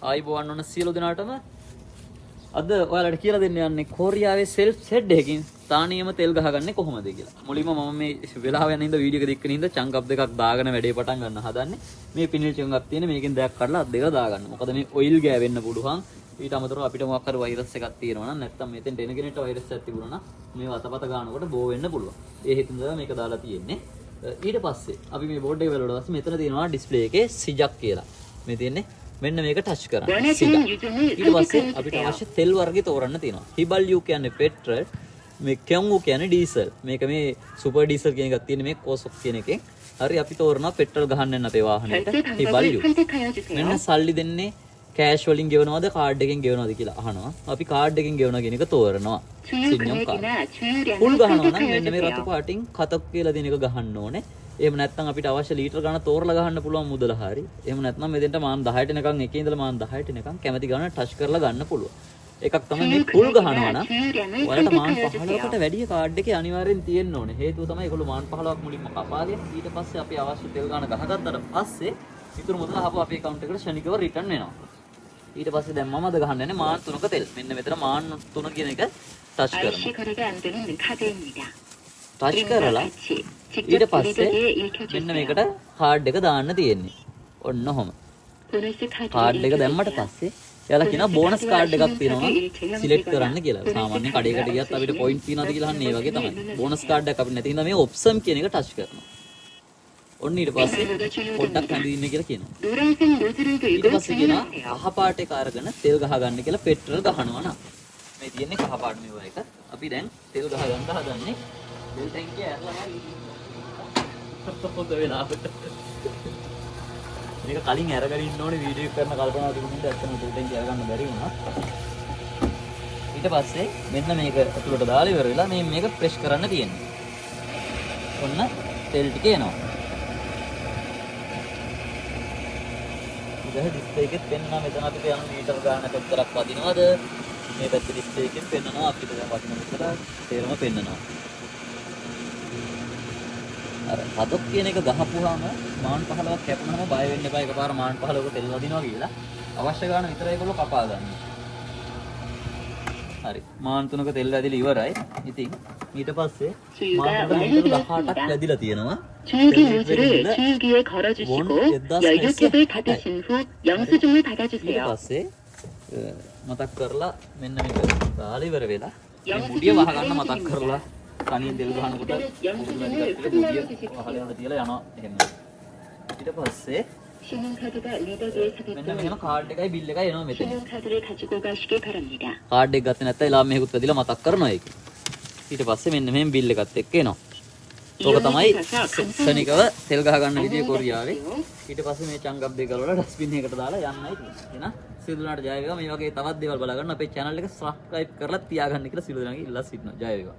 ආයිබෝවන් වුණ සියලු දෙනාටම අද ඔයාලට කියලා දෙන්න යන්නේ කොරියාවේ සෙල්ෆ් ෂෙඩ් එකකින් ස්ථානීයම තෙල් ගහගන්නේ කොහොමද කියලා. මුලින්ම මම මේ වෙලාව යන ඉඳ වීඩියෝ එක දෙකකින් ඉඳ චංක් අප් දෙකක් දාගෙන වැඩේ පටන් ගන්න හදන්නේ. මේ පිනිල් චංක් අප් තියෙන මේකෙන් දෙයක් කඩලා අත් දෙක දාගන්න. මොකද මේ ඔයිල් ගෑවෙන්න පුළුවන්. ඊට අමතරව අපිට මොකක් හරි වෛරස් එකක් තියෙනවා නම් නැත්නම් මෙතෙන් එන කෙනෙක්ට වෛරස් එකක් තිබුණා නම් මේ වතපත ගන්නකොට බෝ වෙන්න පුළුවන්. ඒ හින්දා මේක දාලා තියෙන්නේ. ඊට පස්සේ අපි මේ බෝඩ් එක වලට පස්සේ මෙතන තියෙනවා ඩිස්ප්ලේ එකේ සිජක් කියලා. මේ තියෙන්නේ මෙන්න මේක ටච් කරන්න. ඊට පස්සේ අපිට අවශ්‍ය තෙල් වර්ගය තෝරන්න තියෙනවා. හිබල්යු කියන්නේ පෙට්‍රල්, මේ කෙයොන්ගු කියන්නේ ඩීසල්. මේක මේ සුපර් ඩීසල් කියන එකක් තියෙන මේ කෝසොක් කියන එකෙන්. හරි අපි තෝරනවා පෙට්‍රල් ගහන්න යන අපේ වාහනේට හිබල්යු. මෙන්න සල්ලි දෙන්නේ කෑෂ් වලින් ගෙවනවද කාඩ් එකෙන් ගෙවනවද කියලා අහනවා. අපි කාඩ් එකෙන් ගෙවනවා කියන එක තෝරනවා. සිඤ්ඤම් කාඩ්. ෆුල් ගහනවා නම් මෙන්න මේ රතු පාටින් කතක් කියලා දෙන එක ගහන්න ඕනේ. එහෙම නැත්නම් අපිට අවශ්‍ය ලීටර් ගන්න තෝරලා ගහන්න පුළුවන් මුදල හරි. එහෙම නැත්නම් මෙතෙන්ට මාන් 10ට එනකන් එකේ ඉඳලා මාන් 10ට එනකන් කැමැති ගන්න ටච් කරලා ගන්න පුළුවන්. එකක් තමයි මේ ෆුල් ගහනවා නම් ඔයාලට මාන් 15කට වැඩි කාඩ් එකේ අනිවාර්යෙන් තියෙන්න ඕනේ. හේතුව තමයි ඒගොල්ලෝ මාන් 15ක් මුලින්ම කපාගෙන ඊට පස්සේ අපි අවශ්‍ය තෙල් ගන්න ගහගත්තට පස්සේ ඉතුරු මුදල ආපහු අපේ account එකට ශනිකව රිටර්න් වෙනවා. ඊට පස්සේ දැන් මම අද ගහන්න යන්නේ මාන් 3ක තෙල්. මෙන්න මෙතන මාන් 3 කියන එක ටච් කරනවා. ටච් කරලා ඊට පස්සේ මෙන්න මේකට කාඩ් එක දාන්න තියෙන්නේ. ඔන්න ඔහොම. කාඩ් එක දැම්මට පස්සේ එයාලා කියනවා බෝනස් කාඩ් එකක් තියෙනවා සිලෙක්ට් කරන්න කියලා. සාමාන්‍යයෙන් කඩේකට ගියත් අපිට පොයින්ට් තියනවාද කියලා අහන්නේ ඒ වගේ තමයි. බෝනස් කාඩ් එකක් අපිට නැති හින්දා මේ ඔප්ෂන් කියන එක ටච් කරනවා. ඔන්න ඊට පස්සේ පොඩ්ඩක් හැඳින්න කියලා කියනවා. ඊට පස්සේ කියනවා කහ පාට එක අරගෙන තෙල් ගහ ගන්න කියලා පෙට්‍රල් ගහනවා නම්. මේ තියෙන්නේ කහ පාට මේවා එක. අපි දැන් තෙල් ගහ ගන්න හදන්නේ. තෙල් ටැංකිය ඇරලා හොඳ වෙලාවට. මේක කලින් අරගෙන ඉන්න ඕනේ වීඩියෝ එක කරන කල්පනාව තිබුණේ ඇත්තම තෙල් ටැංකිය අරගන්න බැරි වුණා. ඊට පස්සේ මෙන්න මේක ඇතුළට දාලා ඉවර වෙලා මේක ප්‍රෙස් කරන්න තියෙනවා. ඔන්න තෙල් ටික එනවා. ඉතින් ඩිස්ප්ලේ එකෙත් පෙන්වනවා මෙතන අපිට යන මීටර ගාන කොච්චරක් වදිනවද මේ පැත්තේ ඩිස්ප්ලේ එකෙන් පෙන්වනවා අපිට දැන් වදින විතර තේරම පෙන්වනවා. අර හදොක් කියන එක ගහපුවාම මාන් 15ක් කැපුණාම බය වෙන්න එපා එකපාර මාන් 15ක තෙල් වදිනවා කියලා. අවශ්‍ය ගාන විතරයි ඒගොල්ලෝ කපා ගන්න. හරි. මාන් 3ක තෙල් වැදිලා ඉවරයි. ඉතින් ඊට පස්සේ මාන් 18ක් වැදිලා තියෙනවා. 주유기에 걸어주시고 연료캡을 닫으신 후 영수증을 받아주세요. ඊට පස්සේ මතක් කරලා මෙන්න මේක දාලා ඉවර වෙලා මේ මුඩිය වහ ගන්න මතක් කරලා තනියෙන් තෙල් ගහනකොට මුඩිය වහලා යන තියලා යනවා එහෙම. ඊට පස්සේ 신용카드가 리더기에 මෙන්න මෙහෙම කාඩ් එකයි බිල් එකයි එනවා මෙතන. 신용카드를 가지고 가시기 바랍니다. කාඩ් එක ගත්තේ නැත්නම් එලා මේකුත් වැදිලා මතක් කරනවා ඒක. ඊට පස්සේ මෙන්න මෙහෙම බිල් එකත් එක්ක එනවා. ඕක තමයි ශනිකව තෙල් ගහ ගන්න විදිය කොරියාවේ. ඊට පස්සේ මේ චංග් අප් දෙක වල ඩස්බින් එකකට දාලා යන්නයි තියෙන්නේ. එහෙනම් සියලු දෙනාට ජය වේවා. මේ වගේ තවත් දේවල් බලා ගන්න අපේ channel එක subscribe කරලා තියාගන්න කියලා සියලු දෙනාගේ ඉල්ලා සිටිනවා. ජය වේවා.